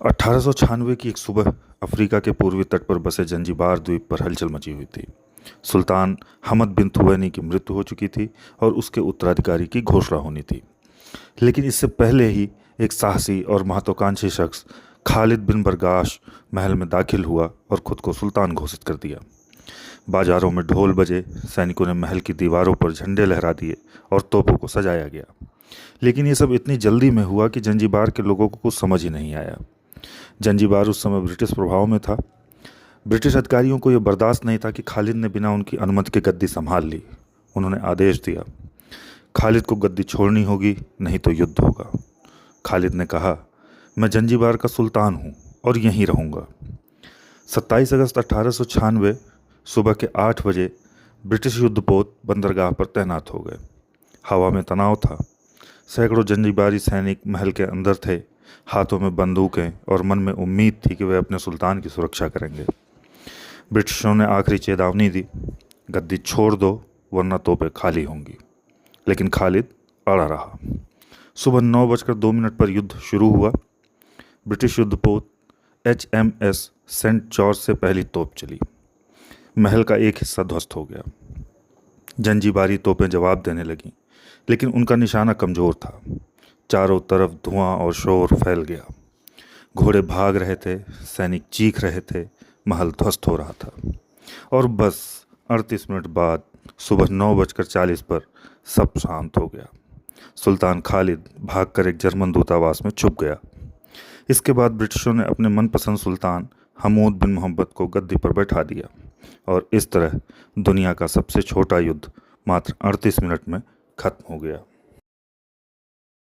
1896 की एक सुबह अफ्रीका के पूर्वी तट पर बसे जंजीबार द्वीप पर हलचल मची हुई थी। सुल्तान हमद बिन तुवैनी की मृत्यु हो चुकी थी और उसके उत्तराधिकारी की घोषणा होनी थी। लेकिन इससे पहले ही एक साहसी और महत्वाकांक्षी शख्स खालिद बिन बरगाश महल में दाखिल हुआ और खुद को सुल्तान घोषित कर दिया। बाजारों में ढोल बजे, सैनिकों ने महल की दीवारों पर झंडे लहरा दिए और तोपों को सजाया गया। लेकिन ये सब इतनी जल्दी में हुआ कि जंजीबार के लोगों को कुछ समझ ही नहीं आया। जंजीबार उस समय ब्रिटिश प्रभाव में था। ब्रिटिश अधिकारियों को यह बर्दाश्त नहीं था कि खालिद ने बिना उनकी अनुमति के गद्दी संभाल ली। उन्होंने आदेश दिया, खालिद को गद्दी छोड़नी होगी, नहीं तो युद्ध होगा। खालिद ने कहा, मैं जंजीबार का सुल्तान हूँ और यहीं रहूँगा। 27 अगस्त 1896 सुबह के 8 बजे ब्रिटिश युद्धपोत बंदरगाह पर तैनात हो गए। हवा में तनाव था। सैकड़ों जंजीबारी सैनिक महल के अंदर थे, हाथों में बंदूकें, और मन में उम्मीद थी कि वे अपने सुल्तान की सुरक्षा करेंगे। ब्रिटिशों ने आखिरी चेतावनी दी, गद्दी छोड़ दो वरना तोपें खाली होंगी। लेकिन खालिद अड़ा रहा। सुबह 9:02 पर युद्ध शुरू हुआ। ब्रिटिश युद्धपोत HMS सेंट जॉर्ज से पहली तोप चली। महल का एक हिस्सा ध्वस्त हो गया। जंजीबारी तोपें जवाब देने लगीं, लेकिन उनका निशाना कमज़ोर था। चारों तरफ धुआं और शोर फैल गया। घोड़े भाग रहे थे, सैनिक चीख रहे थे, महल ध्वस्त हो रहा था। और बस 38 मिनट बाद सुबह 9:40 पर सब शांत हो गया। सुल्तान खालिद भागकर एक जर्मन दूतावास में छुप गया। इसके बाद ब्रिटिशों ने अपने मनपसंद सुल्तान हमूद बिन मोहम्मद को गद्दी पर बैठा दिया और इस तरह दुनिया का सबसे छोटा युद्ध मात्र 38 मिनट में खत्म हो गया।